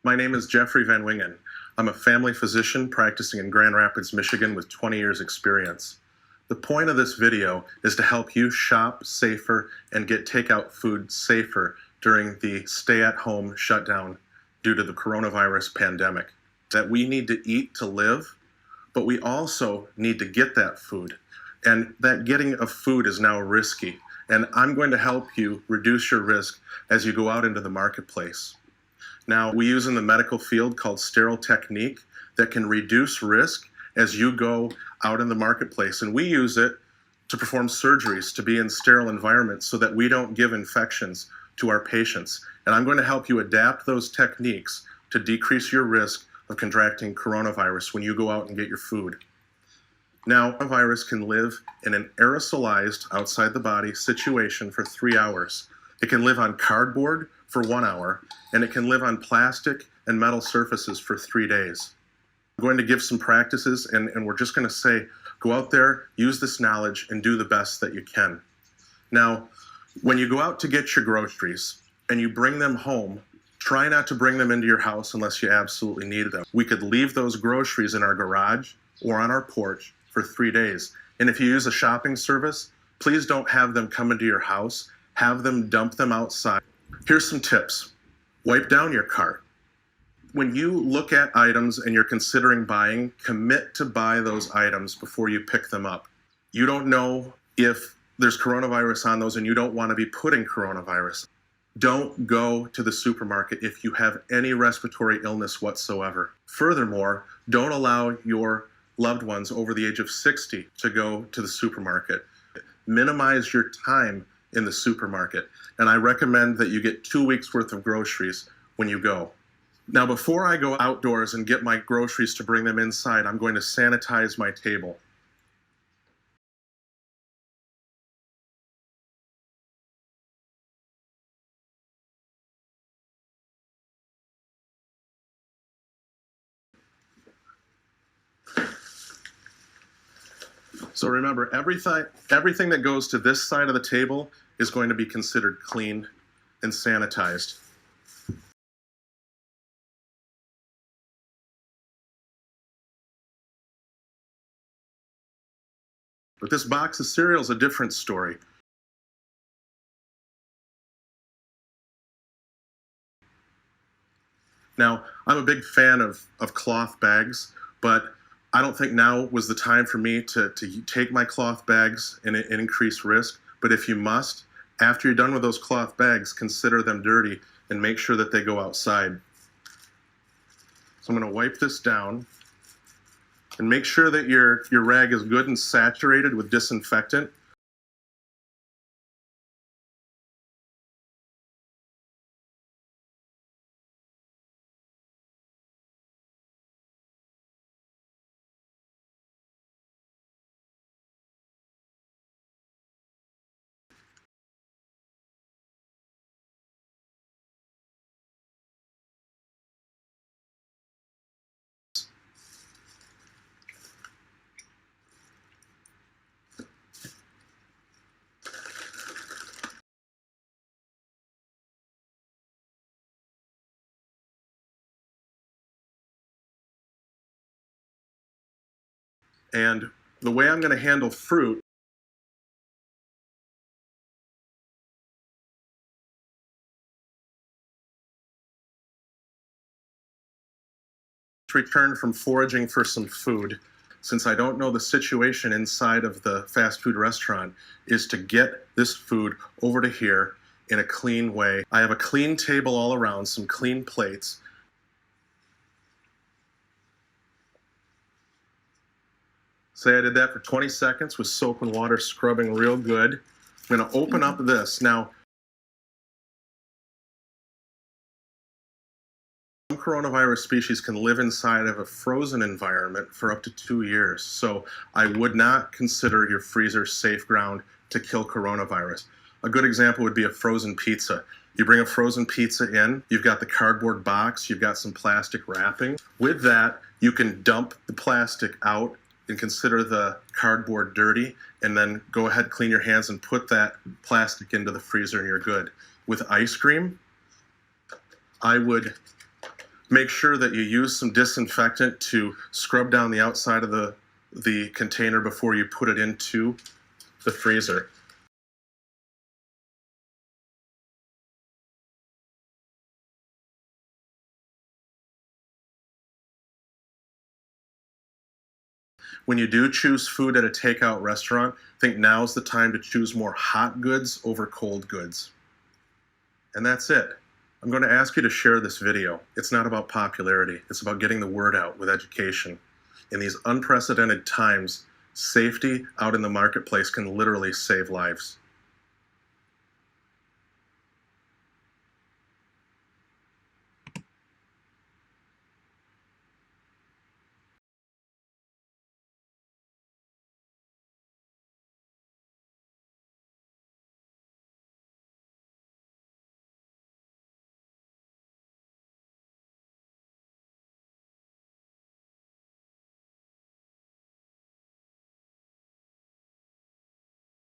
My name is Jeffrey VanWingen. I'm a family physician practicing in Grand Rapids, Michigan with 20 years experience. The point of this video is to help you shop safer and get takeout food safer during the stay-at-home shutdown due to the coronavirus pandemic. That we need to eat to live, but we also need to get that food. And that getting of food is now risky. And I'm going to help you reduce your risk as you go out into the marketplace. Now, we use in the medical field called sterile technique that can reduce risk as you go out in the marketplace. And we use it to perform surgeries, to be in sterile environments so that we don't give infections to our patients. And I'm going to help you adapt those techniques to decrease your risk of contracting coronavirus when you go out and get your food. Now, a virus can live in an aerosolized, outside the body situation for 3 hours. It can live on cardboard for 1 hour, and it can live on plastic and metal surfaces for 3 days. I'm going to give some practices, and we're just going to say, go out there, use this knowledge, and do the best that you can. Now, when you go out to get your groceries and you bring them home, try not to bring them into your house unless you absolutely need them. We could leave those groceries in our garage or on our porch for 3 days. And if you use a shopping service, please don't have them come into your house. Have them dump them outside. Here's some tips. Wipe down your cart. When you look at items and you're considering buying, commit to buy those items before you pick them up. You don't know if there's coronavirus on those and you don't want to be putting coronavirus. Don't go to the supermarket if you have any respiratory illness whatsoever. Furthermore, don't allow your loved ones over the age of 60 to go to the supermarket. Minimize your time in the supermarket, and I recommend that you get 2 weeks worth of groceries when you go. Now, before I go outdoors and get my groceries to bring them inside, I'm going to sanitize my table. So remember, everything that goes to this side of the table is going to be considered clean and sanitized. But this box of cereal is a different story. Now, I'm a big fan of cloth bags, but I don't think now was the time for me to take my cloth bags and increase risk. But if you must, after you're done with those cloth bags, consider them dirty and make sure that they go outside. So I'm going to wipe this down and make sure that your rag is good and saturated with disinfectant. And the way I'm going to handle fruit returned from foraging for some food, since I don't know the situation inside of the fast food restaurant, is to get this food over to here in a clean way. I have a clean table all around, some clean plates. Say I did that for 20 seconds with soap and water scrubbing real good. I'm going to open up this. Now, some coronavirus species can live inside of a frozen environment for up to 2 years. So I would not consider your freezer safe ground to kill coronavirus. A good example would be a frozen pizza. You bring a frozen pizza in, you've got the cardboard box, you've got some plastic wrapping. With that, you can dump the plastic out and consider the cardboard dirty, and then go ahead, clean your hands, and put that plastic into the freezer and you're good. With ice cream, I would Make sure that you use some disinfectant to scrub down the outside of the container before you put it into the freezer. When you do choose food at a takeout restaurant, think now's the time to choose more hot goods over cold goods. And that's it. I'm going to ask you to share this video. It's not about popularity. It's about getting the word out with education. In these unprecedented times, safety out in the marketplace can literally save lives.